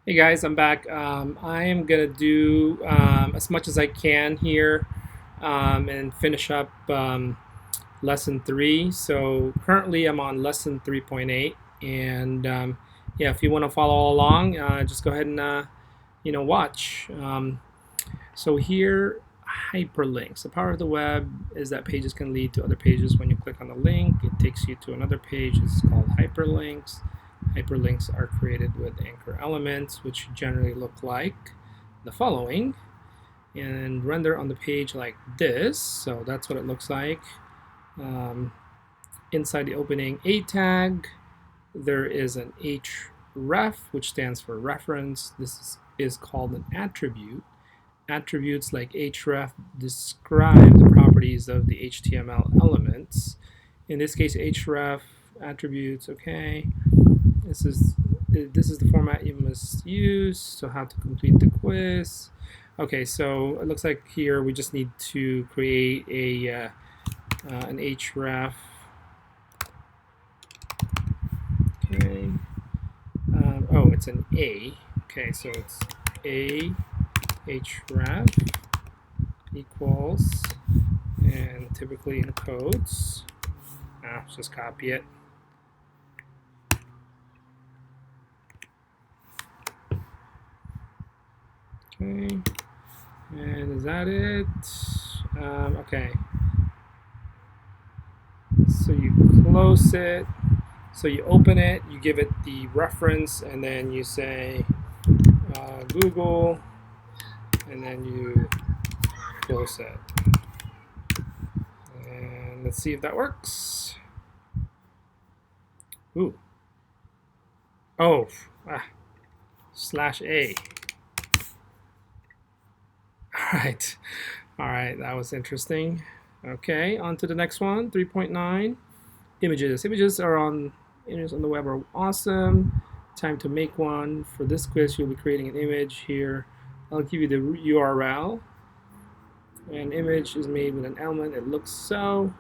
Hey guys, I'm back. I am gonna do as much as I can here and finish up lesson 3. So currently I'm on lesson 3.8, and yeah, if you want to follow along, just go ahead and watch. So here, hyperlinks. The power of the web is that pages can lead to other pages. When you click on the link, it takes you to another page. It's called hyperlinks. Hyperlinks are created with anchor elements, which generally look like the following, and render on the page like this. So that's what it looks like. Inside the opening A tag, there is an href, which stands for reference. This is called an attribute. Attributes like href describe the properties of the HTML elements. In this case, href attributes, okay. This is the format you must use. So how to complete the quiz. Okay, so it looks like here we just need to create a an href. Okay. Oh, it's an A. Okay, so it's a href equals, and typically in quotes. Just copy it. Okay, and is that it? Okay, so you close it, so you open it, you give it the reference, and then you say Google, and then you close it. And let's see if that works. Ooh. Oh, /A. All right, that was interesting. Okay, on to the next one, 3.9. Images. Images on the web are awesome. Time to make one. For this quiz, you'll be creating an image here. I'll give you the URL. An image is made with an element. It looks so.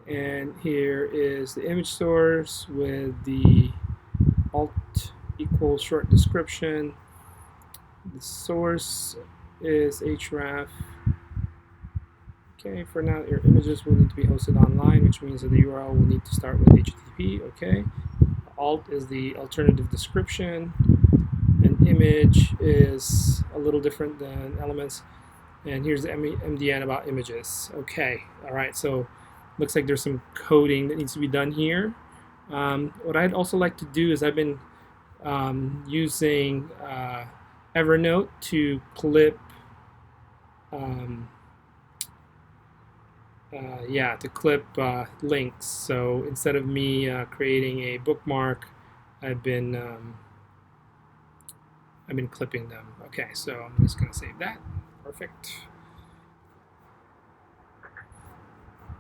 And here is the image source with the alt equals short description. The source is href. Okay, for now your images will need to be hosted online, which means that the URL will need to start with HTTP. Okay, alt is the alternative description. An image is a little different than elements, and here's the MDN about images. Okay, all right, so looks like there's some coding that needs to be done here. What I'd also like to do is I've been using Evernote to clip links. So instead of me creating a bookmark, I've been clipping them. Okay, so I'm just going to save that. Perfect.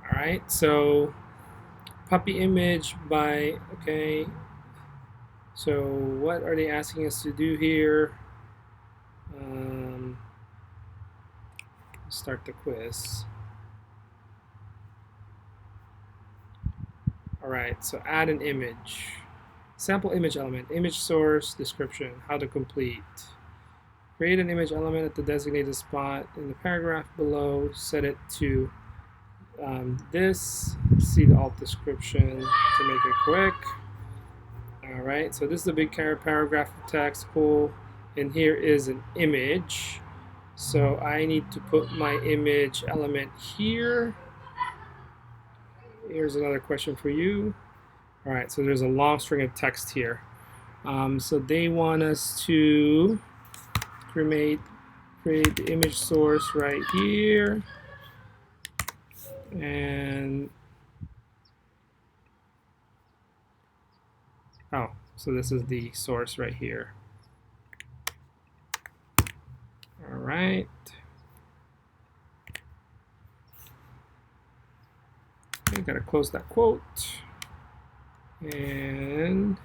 All right, so puppy image by, okay. So what are they asking us to do here? Start the quiz. All right, so add an image. Sample image element, image source, description, how to complete. Create an image element at the designated spot in the paragraph below. Set it to this. See the alt description to make it quick. All right, so this is a big paragraph of text, cool. And here is an image. So I need to put my image element here. Here's another question for you. All right, so there's a long string of text here. So they want us to create the image source right here. And oh, so this is the source right here. All right. I gotta close that quote. And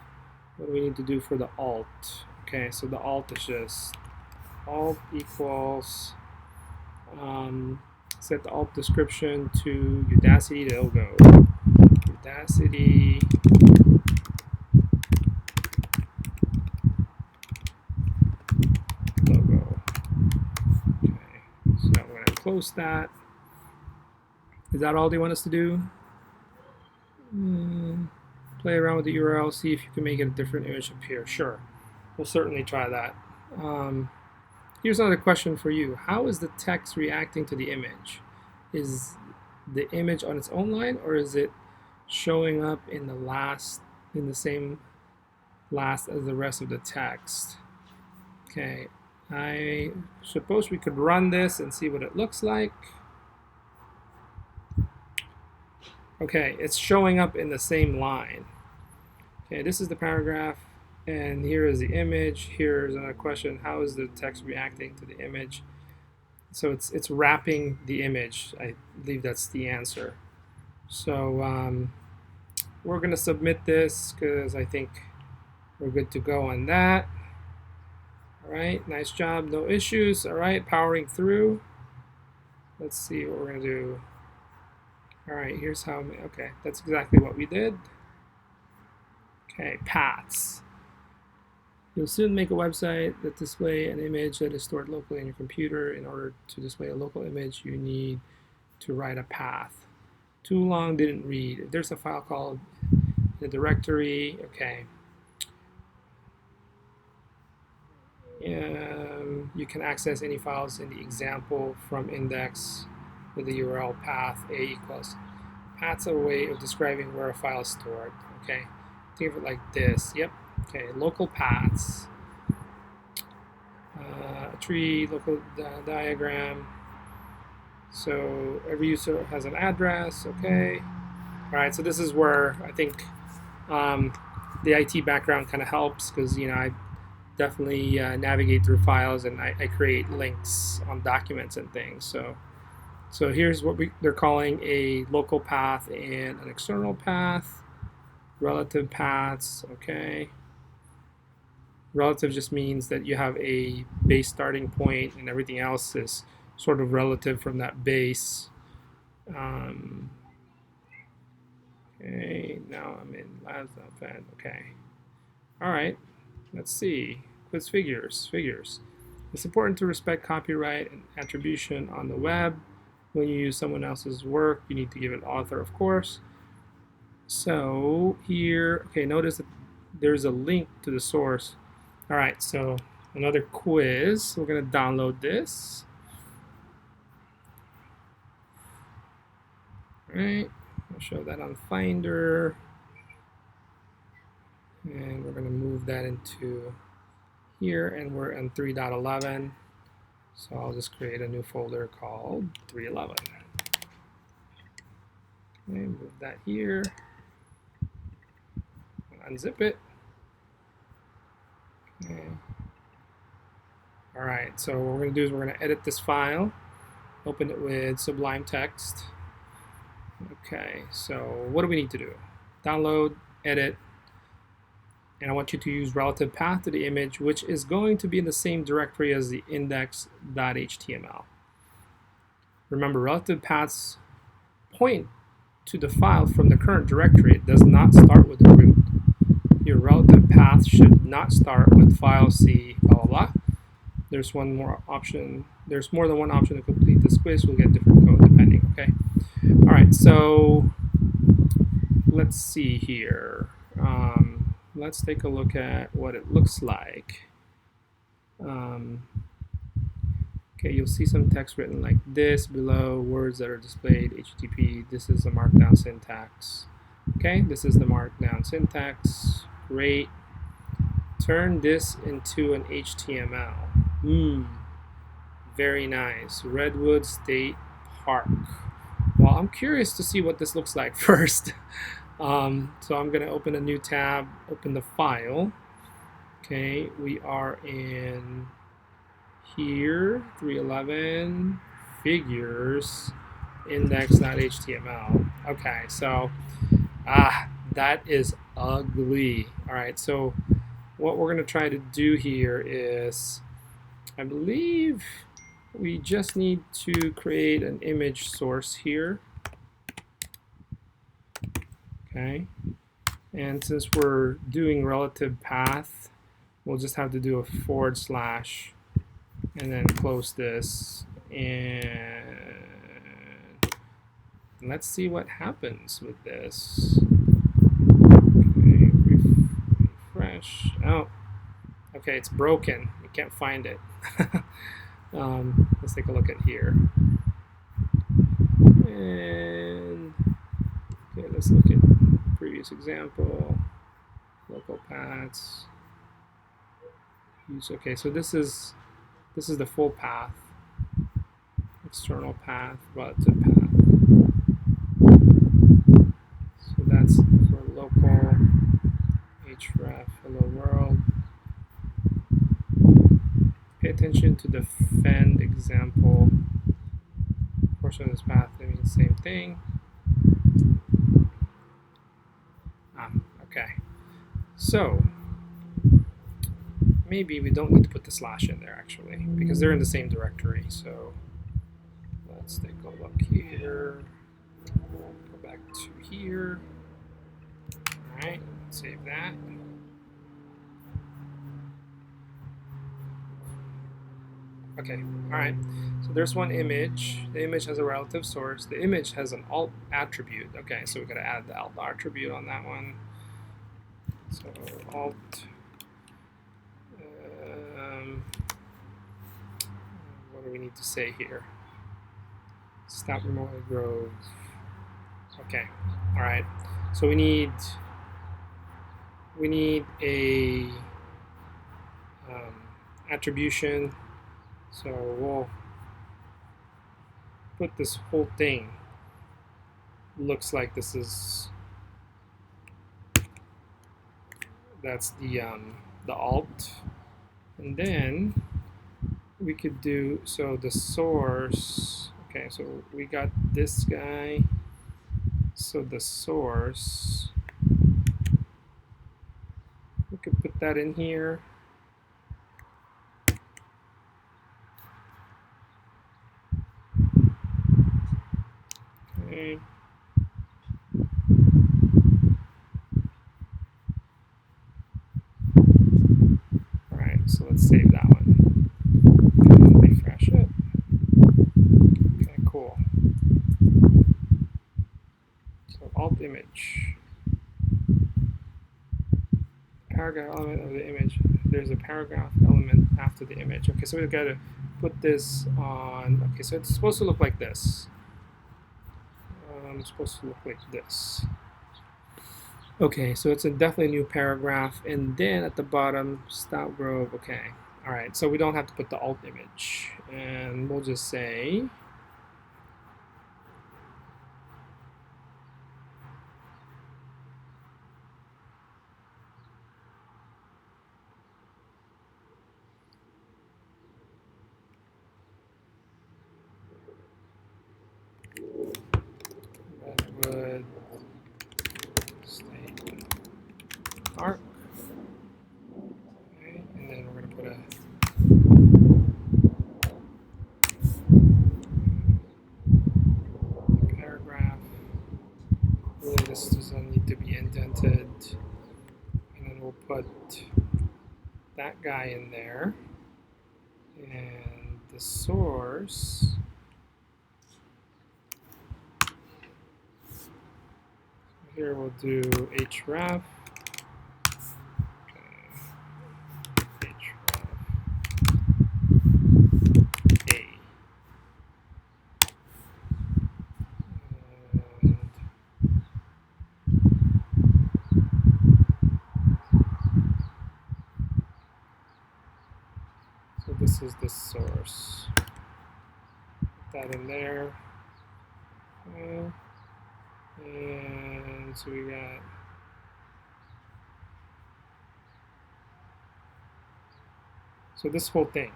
what do we need to do for the alt? Okay, so the alt is just alt equals set the alt description to Udacity. They'll go Udacity close that. Is that all they want us to do? Play around with the URL, see if you can make it a different image appear. Sure, we'll certainly try that. Here's another question for you. How is the text reacting to the image? Is the image on its own line, or is it showing up in the same last as the rest of the text? Okay, I suppose we could run this and see what it looks like. Okay, it's showing up in the same line. Okay, this is the paragraph, and here is the image. Here's another question: how is the text reacting to the image? So it's wrapping the image. I believe that's the answer. So we're going to submit this because I think we're good to go on that. All right, nice job, no issues. All right, powering through. Let's see what we're going to do. All right, here's how, okay, that's exactly what we did. Okay, paths. You'll soon make a website that displays an image that is stored locally in your computer. In order to display a local image, you need to write a path. Too long, didn't read. If there's a file called the directory, okay. You can access any files in the example from index with the URL path a equals. Path's a way of describing where a file is stored. Okay, think of it like this. Yep. Okay, local paths. A tree, local diagram. So every user has an address. Okay. All right. So this is where I think the IT background kind of helps, because I definitely navigate through files and I create links on documents and things. So here's what they're calling a local path and an external path. Relative paths, okay. Relative just means that you have a base starting point and everything else is sort of relative from that base. Okay, now I'm in Labs Notepad. Okay. All right, let's see. Quiz figures. It's important to respect copyright and attribution on the web. When you use someone else's work, you need to give it author, of course. So here, okay, notice that there's a link to the source. All right, so another quiz. We're going to download this. All right, I'll show that on Finder. And we're going to move that into here, and we're on 3.11. So I'll just create a new folder called 3.11. Okay, move that here. Unzip it. Okay. All right, so what we're going to do is we're going to edit this file, open it with Sublime Text. Okay, so what do we need to do? Download, edit, and I want you to use relative path to the image, which is going to be in the same directory as the index.html. Remember, relative paths point to the file from the current directory. It does not start with the root. Your relative path should not start with file C, blah, blah, blah. There's one more option. There's more than one option to complete this quiz. We'll get different code depending, okay? All right, so let's see here. Let's take a look at what it looks like. Okay, you'll see some text written like this below, words that are displayed, HTTP. This is the markdown syntax. Okay, this is the markdown syntax. Great. Turn this into an HTML. Very nice. Redwood State Park. Well, I'm curious to see what this looks like first. So I'm going to open a new tab, open the file. Okay, we are in here, 311, figures, index.html. Okay, so that is ugly. All right, so what we're going to try to do here is, I believe we just need to create an image source here. Okay, and since we're doing relative path, we'll just have to do a / and then close this. And let's see what happens with this. Okay, refresh. Oh, okay, it's broken. We can't find it. Let's take a look at here. And okay, let's look at previous example. Local paths. Use. Okay, so this is the full path. External path, relative path. So that's for local href hello world. Pay attention to the fend example. Portion of this path means the same thing. Okay. So maybe we don't need to put the slash in there actually, because they're in the same directory. So let's take a look here. Go back to here. All right, save that. Okay, all right. So there's one image. The image has a relative source. The image has an alt attribute. Okay, so we got to add the alt attribute on that one. So alt. What do we need to say here? Stop remotely grove. Okay, all right. So we need a attribution. So we'll put this whole thing. Looks like this is that's the alt, and then we could do so the source. Okay, so we got this guy. So the source, we could put that in here. Okay. All right, so let's save that one. And refresh it. Okay, cool. So alt image. Paragraph element of the image. There's a paragraph element after the image. Okay, so we've got to put this on. Okay, so it's supposed to look like this. It's supposed to look like this. Okay, so it's definitely a new paragraph, and then at the bottom, Stout Grove. Okay, all right. So we don't have to put the alt image, and we'll just say. Redwood State Park. Okay, and then we're going to put a paragraph. Really, this doesn't need to be indented. And then we'll put that guy in there. And the source. Here we'll do href. Okay. Href A. And so this is the source. Put that in there. Okay. And so we got this whole thing.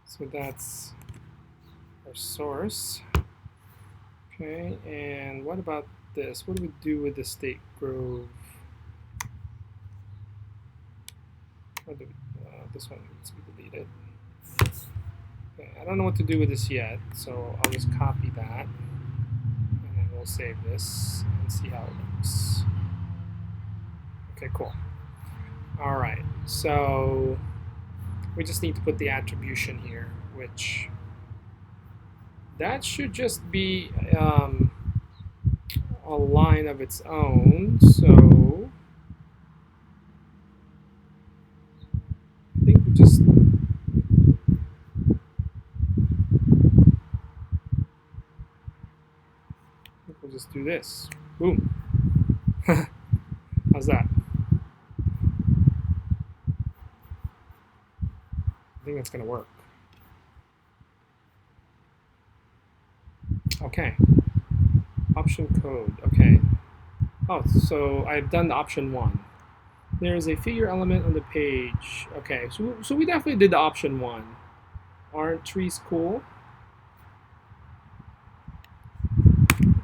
So that's our source. Okay, and what about this? What do we do with the state grove? What do we, this one needs to be deleted. Okay, I don't know what to do with this yet, so I'll just copy that, and then we'll save this and see how it looks. Okay, cool. All right, so we just need to put the attribution here, which that should just be a line of its own. So I think we'll just do this. Boom. How's that? I think that's going to work. Okay. Option code. Okay. Oh, so I've done the option 1. There is a figure element on the page. Okay, so we definitely did the option 1. Aren't trees cool?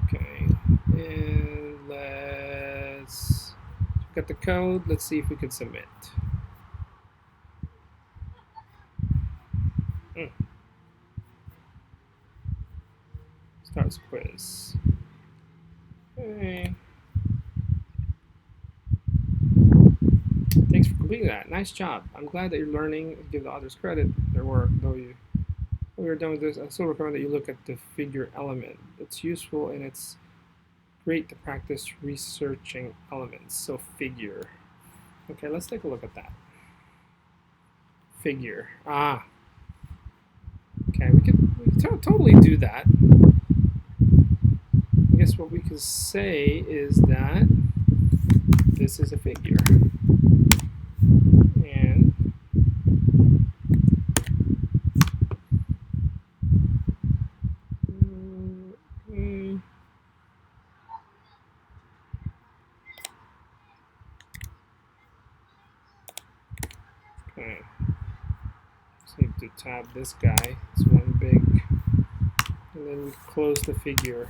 Okay, and let's get the code. Let's see if we can submit. Starts quiz. Okay. Thanks for completing that. Nice job. I'm glad that you're learning. Give the others credit their work. Though when you're done with this, I still recommend that you look at the figure element. It's useful and it's great to practice researching elements. So figure. Okay, let's take a look at that. Figure. Ah. Okay, we could totally do that. I guess what we could say is that this is a figure. And okay. Just need to tab this guy. It's one big. And then we close the figure.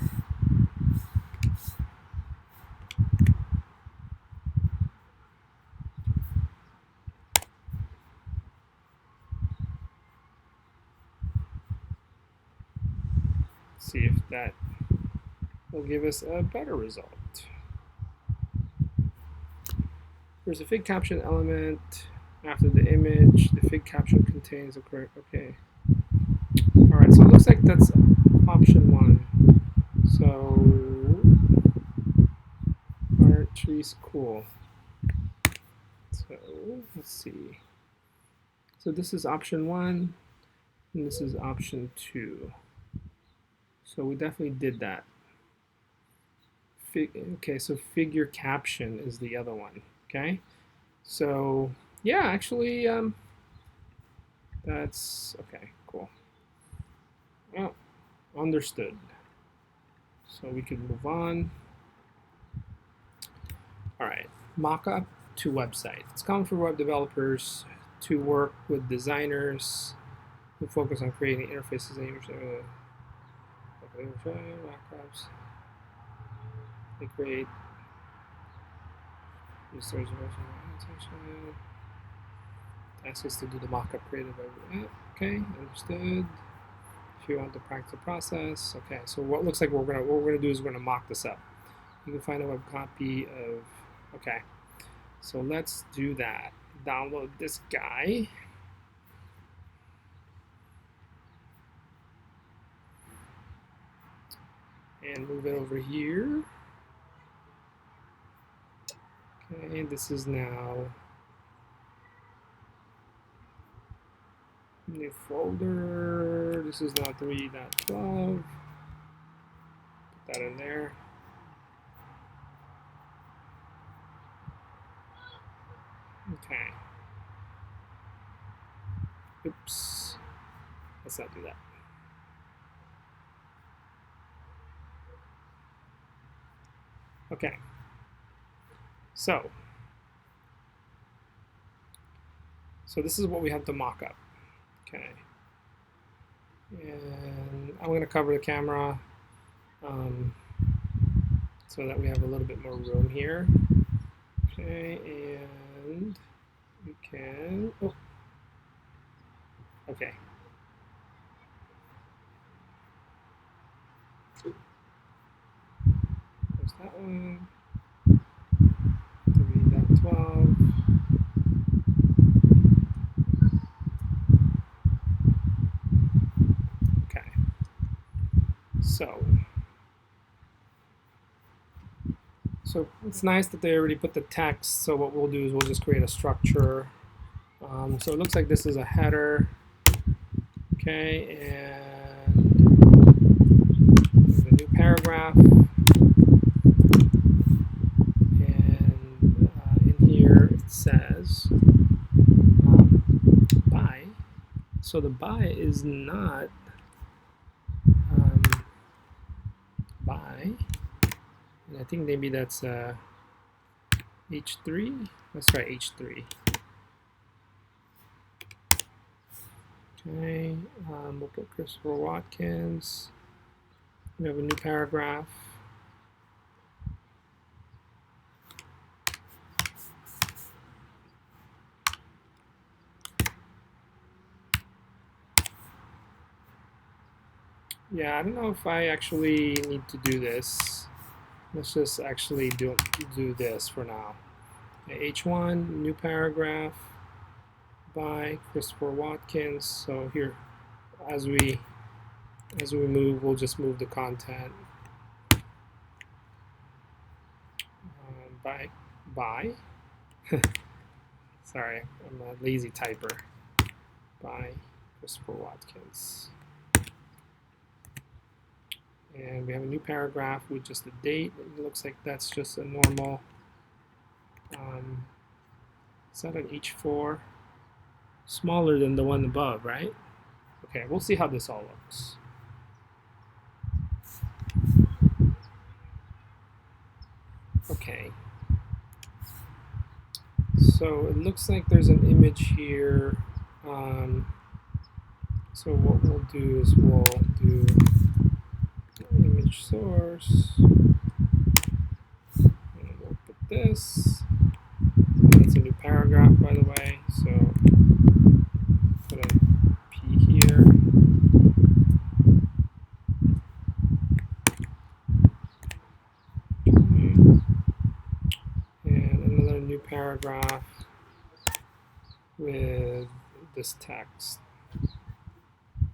See if that will give us a better result. There's a fig caption element after the image. The fig caption contains the correct. Okay. All right. So it looks like that's option 1. So aren't trees cool? So let's see. So this is option 1, and this is option 2. So we definitely did that. Okay, so figure caption is the other one. Okay, so yeah, actually, that's okay. Cool. Well, understood. So we can move on. All right, mockup to website. It's common for web developers to work with designers who focus on creating interfaces and mockups. They create users attention. Ask us to do the mockup created by okay, understood. If you want to practice the process, okay. So what looks like what we're gonna do is we're gonna mock this up. You can find a web copy of okay. So let's do that. Download this guy. And move it over here. Okay, this is now new folder. This is now 3.12. Put that in there. Okay. Oops. Let's not do that. Okay. So this is what we have to mock up. Okay. And I'm going to cover the camera so that we have a little bit more room here. Okay, and we can, oh, okay. There's that one. 3.12. So it's nice that they already put the text. So what we'll do is we'll just create a structure. So it looks like this is a header. Okay, and a new paragraph. And in here it says by. So the by is not by. And I think maybe that's H3. Let's try H3. Okay, we'll put Christopher Watkins. We have a new paragraph. Yeah, I don't know if I actually need to do this. Let's just actually do this for now. H1, new paragraph by Christopher Watkins. So here, as we move, we'll just move the content by. Sorry, I'm a lazy typer. By Christopher Watkins. And we have a new paragraph with just the date. It looks like that's just a normal. Is that an H4? Smaller than the one above, right? Okay, we'll see how this all looks. Okay. So it looks like there's an image here. So what we'll do is we'll do image source. And we'll put this. That's a new paragraph, by the way. So put a P here. And another new paragraph with this text.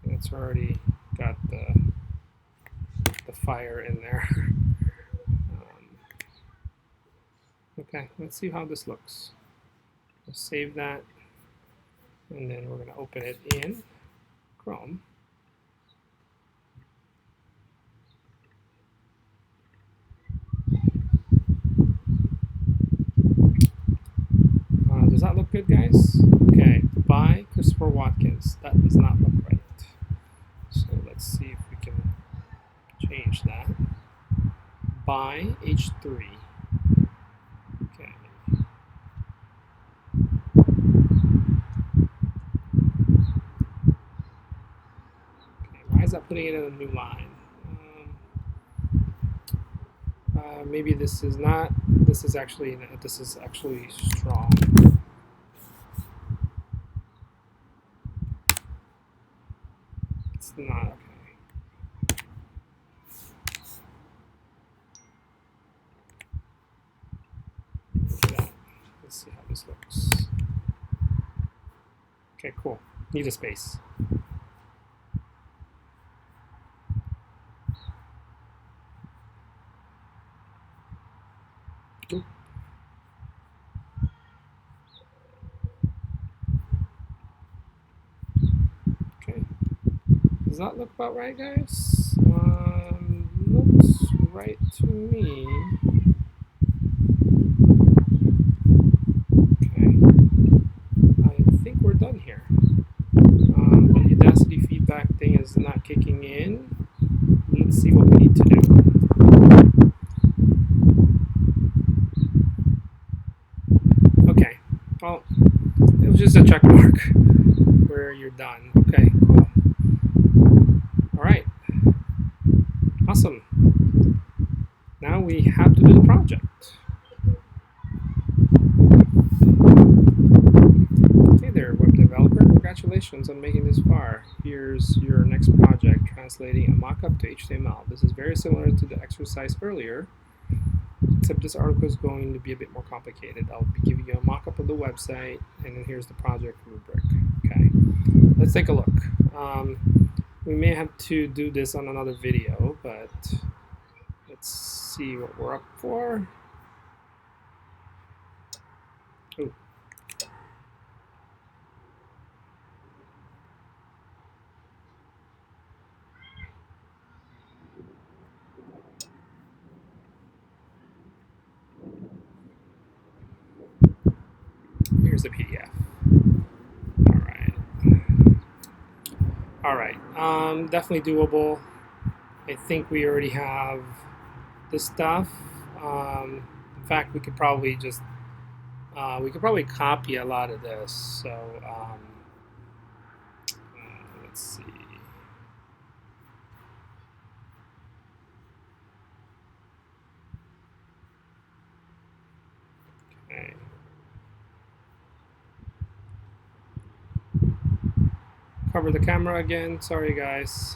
It's already got the fire in there. Okay, let's see how this looks. We'll save that, and then we're going to open it in Chrome. Does that look good, guys? Okay, by Christopher Watkins. That does not look right. So let's see if we can change that. By H3. Okay. Okay, why is that putting it in a new line? Maybe this is not. This is actually strong. It's not okay. Look at that. Let's see how this looks. Okay, cool. Need a space. Ooh. Okay. Does that look about right, guys? Looks right to me. Okay. I think we're done here. The Udacity feedback thing is not kicking in. Let's see what we need to do. Okay. Well, it was just a check mark where you're done. Okay, cool. All right. Awesome. Now we have to do the project. Hey there, web developer. Congratulations on making this far. Here's your next project, translating a mockup to HTML. This is very similar to the exercise earlier, except this article is going to be a bit more complicated. I'll be giving you a mockup of the website, and then here's the project rubric. Okay, let's take a look. We may have to do this on another video, but let's see what we're up for. Ooh. Here's the PDF. All right. All right. Definitely doable. I think we already have this stuff. In fact, we could probably copy a lot of this. So let's see. Okay. Cover the camera again. Sorry, guys.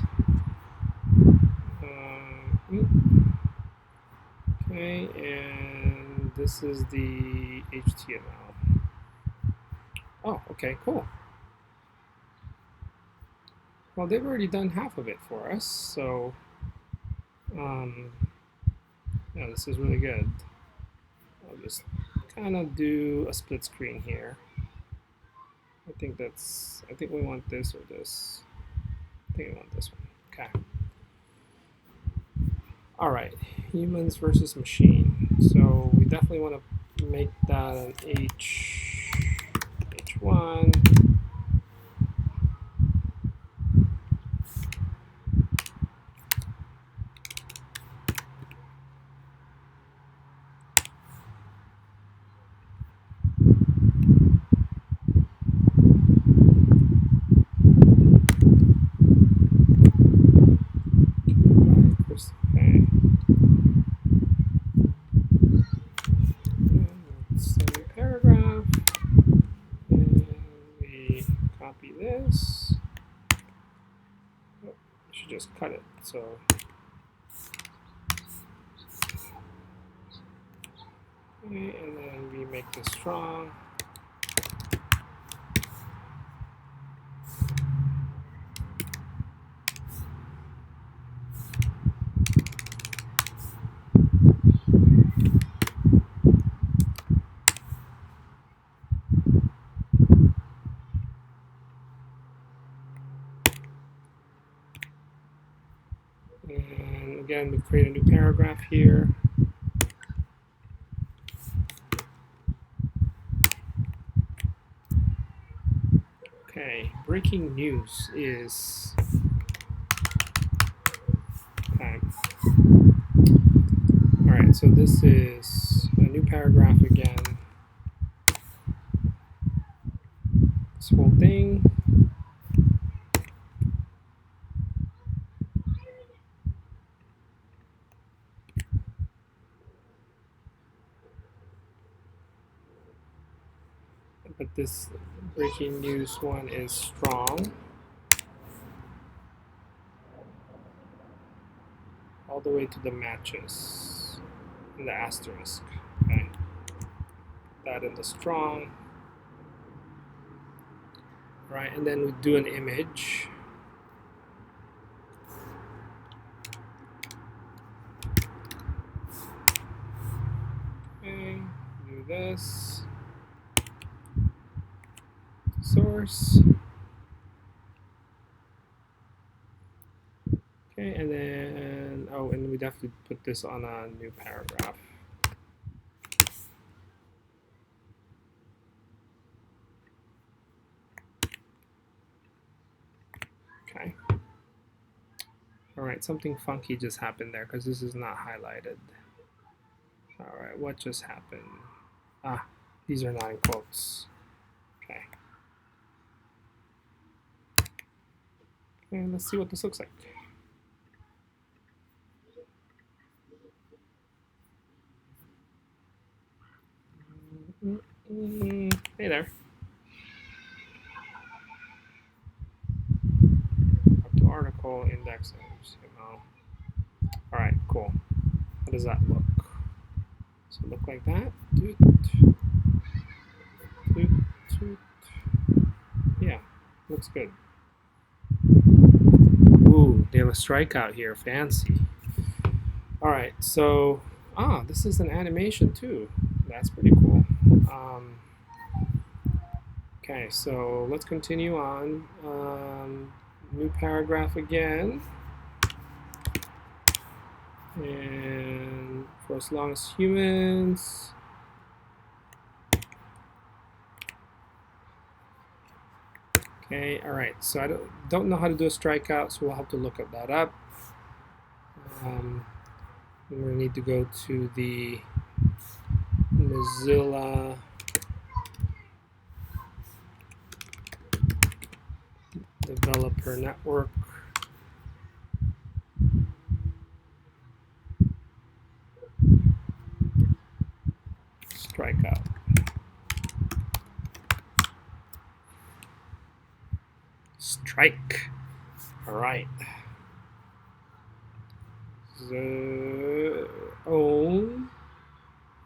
Okay, and this is the HTML. Oh, okay, cool. Well, they've already done half of it for us, so yeah, this is really good. I'll just kind of do a split screen here. I think we want this or this. I think we want this one. Okay. All right, humans versus machine. So we definitely want to make that an H1. Okay. Semi-paragraph. And we copy this. Oh, I should just cut it. So okay, and then we make this strong. And again, we create a new paragraph here. Okay, breaking news is okay. All right, so this is a new paragraph again. This whole thing. But this breaking news one is strong. All the way to the matches and the asterisk. Okay. That in the strong. Right, and then we do an image. Okay, do this. Source. Okay, and then, oh, and we'd have to put this on a new paragraph. Okay. All right, something funky just happened there because this is not highlighted. All right, what just happened? Ah, these are not in quotes. Okay. And let's see what this looks like. Hey there. Up to article index. All right, cool. How does that look? So look like that. Yeah, looks good. Ooh, they have a strikeout here. Fancy. All right, so this is an animation too. That's pretty cool. Okay, so let's continue on. New paragraph again. And for as long as humans. Okay, all right, so I don't know how to do a strikeout, so we'll have to look that up. We're going to need to go to the Mozilla Developer Network. Strikeout. Strike. All right. Own.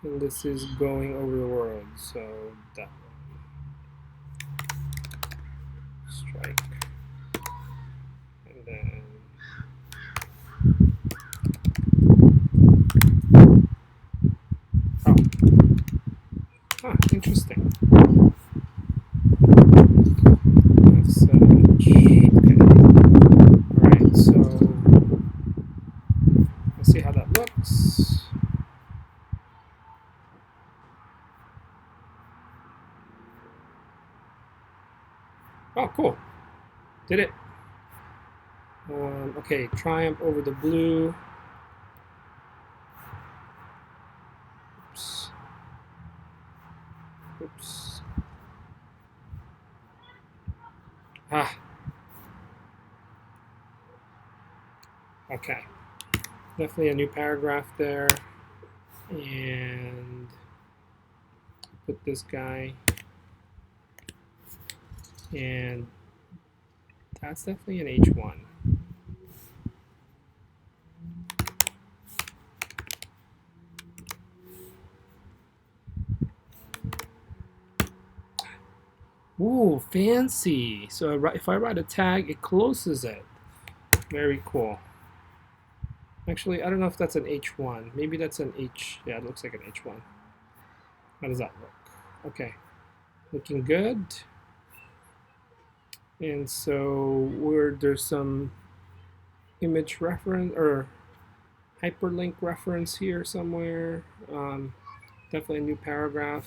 And this is going over the world, so that one. Strike. And then interesting. Okay. Alright, so let's see how that looks. Oh, cool. Did it. Okay, triumph over the blue. Oops. Oops. Okay. Definitely a new paragraph there. And put this guy. And that's definitely an H1. Ooh, fancy. So if I write a tag, it closes it. Very cool. Actually, I don't know if that's an H1. Maybe that's an H. Yeah, it looks like an H1. How does that look? Okay. Looking good. And so there's some image reference or hyperlink reference here somewhere. Definitely a new paragraph.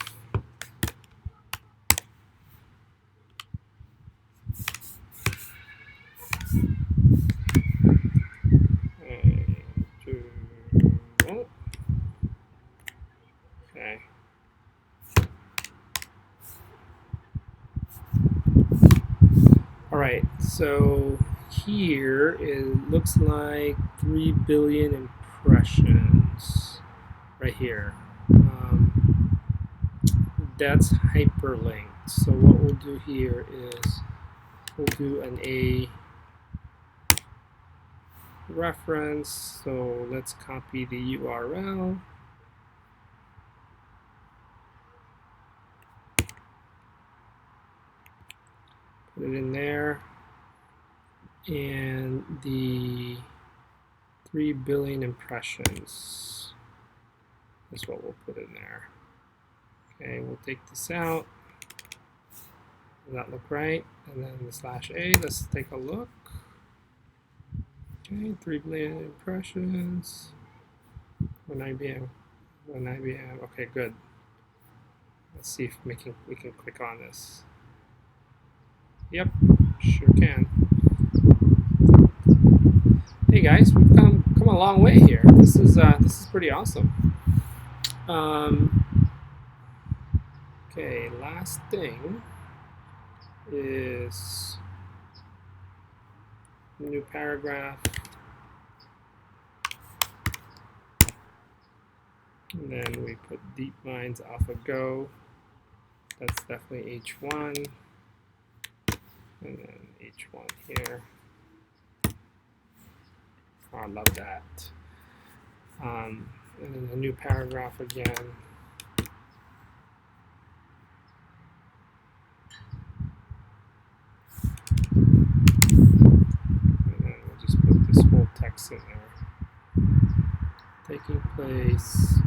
Okay. All right, so here it looks like 3 billion impressions right here. That's hyperlinked. So what we'll do here is we'll do an A reference. So let's copy the URL. Put it in there. And the 3 billion impressions is what we'll put in there. Okay, we'll take this out. Does that look right? And then the /A, let's take a look. Okay, 3 billion impressions. 1 IBM. 1 IBM. Okay, good. Let's see if we can click on this. Yep, sure can. Hey guys, we've come a long way here. This is pretty awesome. Okay, last thing is new paragraph. And then we put DeepMind's AlphaGo. That's definitely H1. And then H1 here. Oh, I love that. And then a new paragraph again. And then we'll just put this whole text in there. Taking place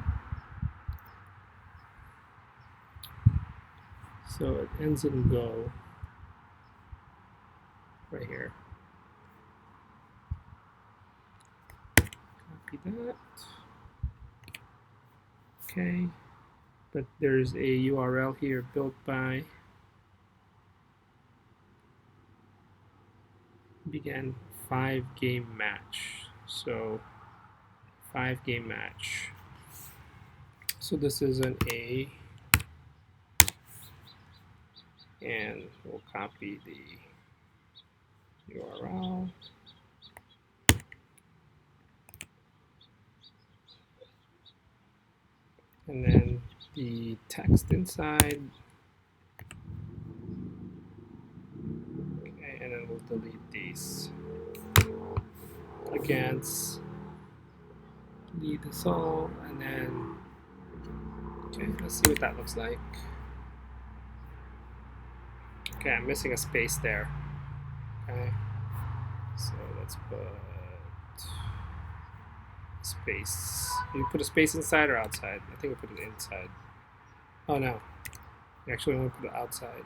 So it ends in go right here. Copy that. Okay, but there's a URL here built by began 5-game match. So 5-game match. So this is an A, and we'll copy the URL. And then the text inside. Okay, and then we'll delete these. Against, delete this all, and then, okay, let's see what that looks like. Okay, I'm missing a space there. Okay, so let's put space. You put a space inside or outside? I think we put it inside. Oh no, actually I want to put it outside.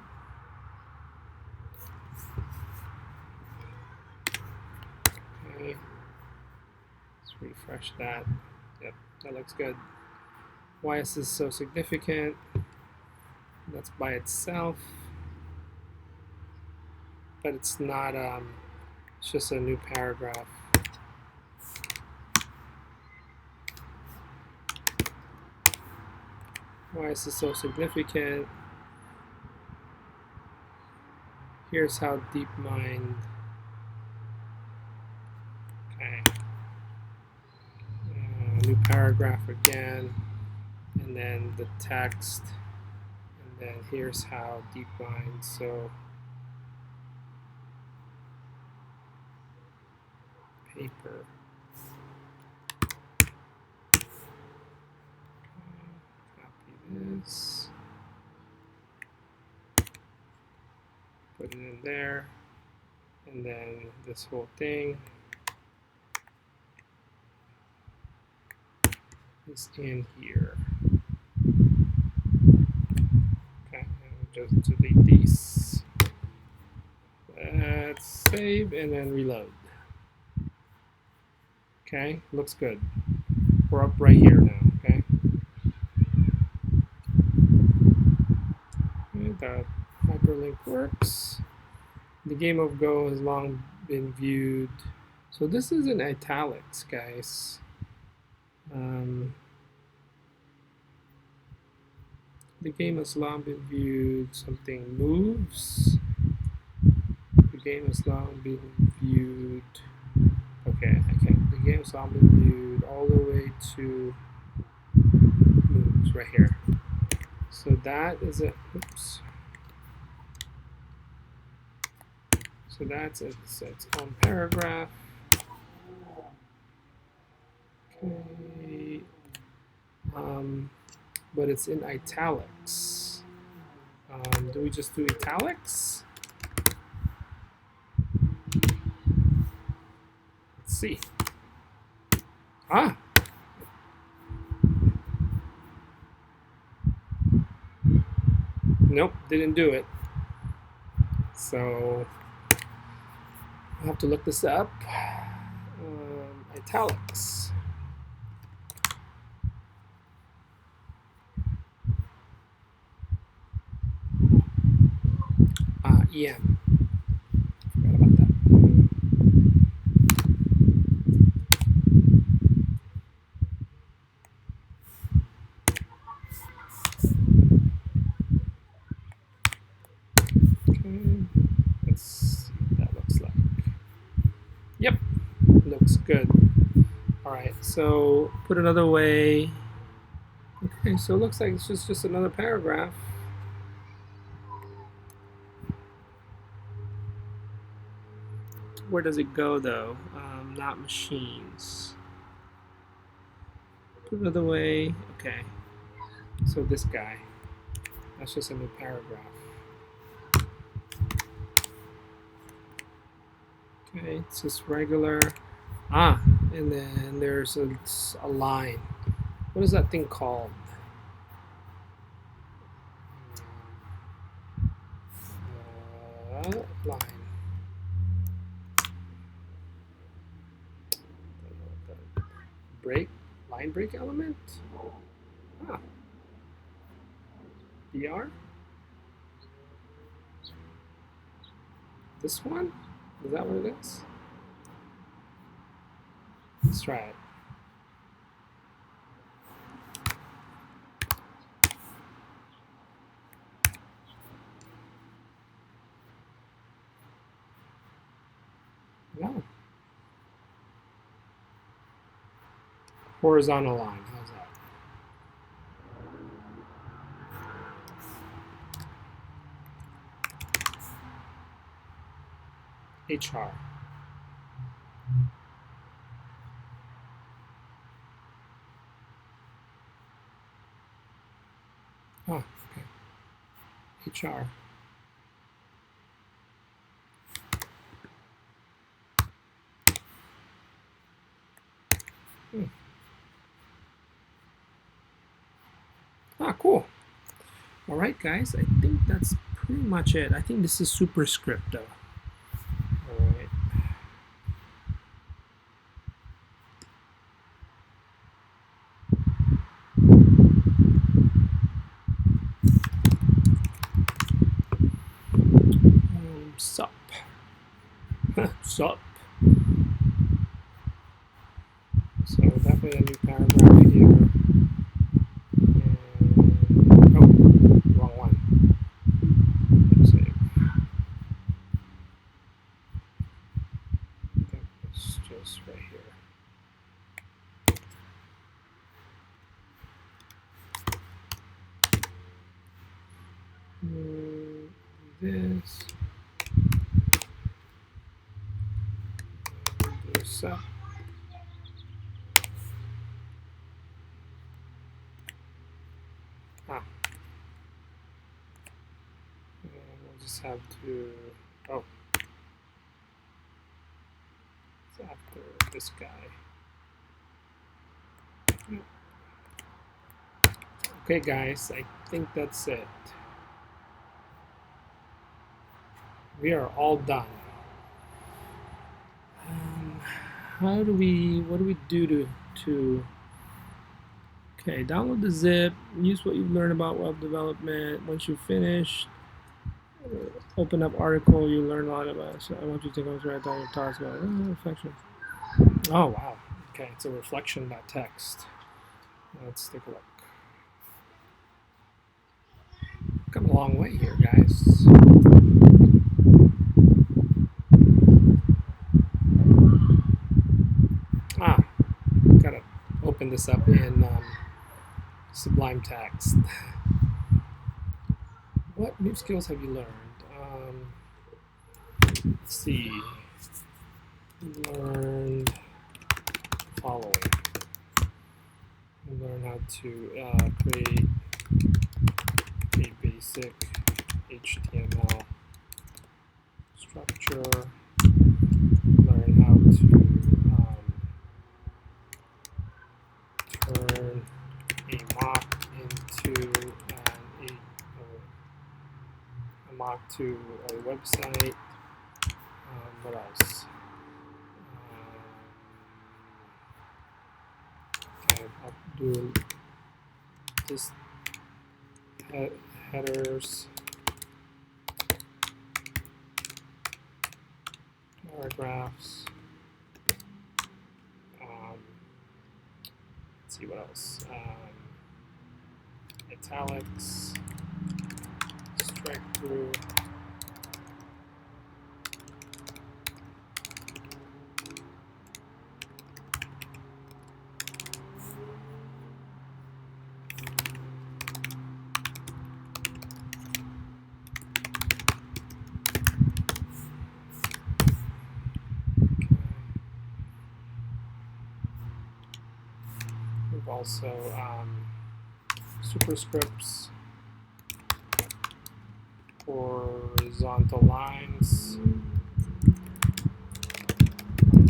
Okay, let's refresh that. Yep, that looks good. Why is this so significant? That's by itself, but it's not. It's just a new paragraph. Why is this so significant? Here's how DeepMind. Okay. New paragraph again, and then the text, and then here's how DeepMind. So paper. This, put it in there, and then this whole thing is in here. Okay, and just delete these. Let's save and then reload. Okay, looks good. We're up right here now. Okay. The hyperlink works. The game of Go has long been viewed. So this is in italics, guys. The game has long been viewed. Something moves. The game has long been viewed. Okay, I can't. The game has long been viewed all the way to moves right here. So that is it. Oops. So that's its own paragraph. Okay. But it's in italics. Do we just do italics? Let's see. Ah! Nope, didn't do it. So I'll have to look this up. Italics. EM. Forgot about that. Okay, let's see what that looks like. Yep, looks good. All right, so put another way. Okay, so it looks like it's just another paragraph. Where does it go though? Not machines. Put another way. Okay, so this guy. That's just a new paragraph. Okay, it's just regular. And then there's a line. What is that thing called? line. Break, line break element. Ah, BR. This one? Is that what it is? Let's try it. No. Horizontal line. How's that? HR. Oh, okay. HR. Ah, cool. All right, guys. I think that's pretty much it. I think this is superscript, though. All right. Sup. Sup. So definitely a new paragraph here. And, oh, wrong one. Let's see. I think it's just right here. This. Do sup. Ah. And we'll just have to, oh. It's after this guy. Okay, guys, I think that's it. We are all done. What do we do to okay, download the zip, use what you've learned about web development. Once you've finished, open up article, you learn a lot about it. So I want you to take a look at your talks about reflection. Oh, wow. Okay, it's a reflection.txt. Let's take a look. Come a long way here, guys. Ah, gotta open this up in Sublime Text. What new skills have you learned? Let's see. Learned following. Learn how to create a basic HTML structure. Learn how to turn a mock into a mock to a website. What else? Okay, I'll do this headers, paragraphs. Let's see what else. Italics, strike through. We've also superscripts, horizontal lines,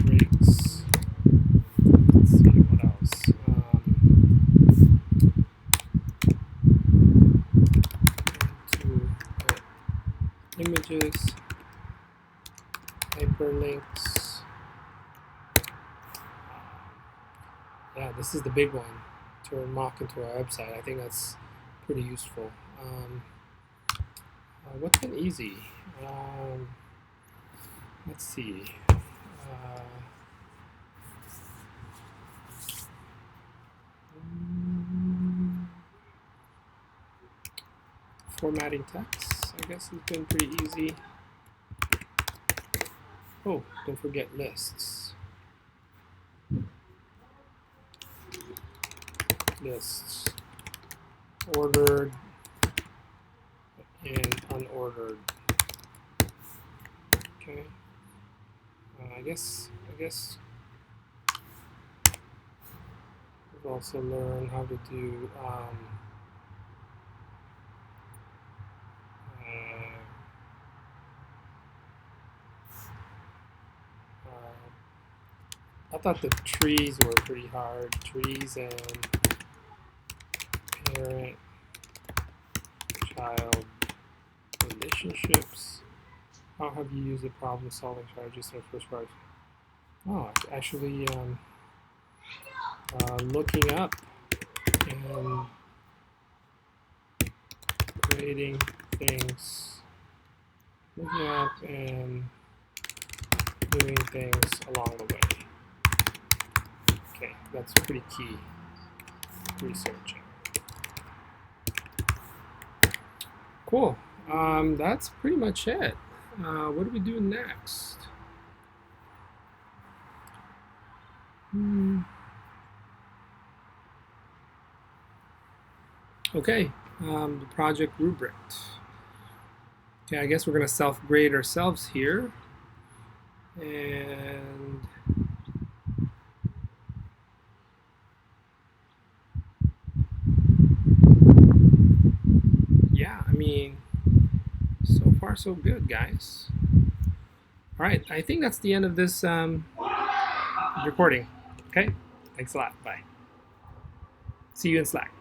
breaks. Let's see what else. To images. hyperlinks. Yeah, this is the big one. Turn mock into our website. I think that's pretty useful. What's been easy? Let's see. Formatting text, I guess, has been pretty easy. Oh, don't forget lists. Lists. Ordered and unordered. Okay. I guess we've also learned how to do I thought the trees were pretty hard. Trees and parent child relationships. How have you used the problem solving strategies in the first part? Oh, actually looking up and creating things, looking up and doing things along the way. Okay, that's pretty key. Researching. Cool. That's pretty much it. What do we do next? Okay, the project rubric. Okay, I guess we're going to self-grade ourselves here. And yeah, I mean, so far so good, guys. All right, I think that's the end of this recording. Okay, thanks a lot. Bye. See you in Slack.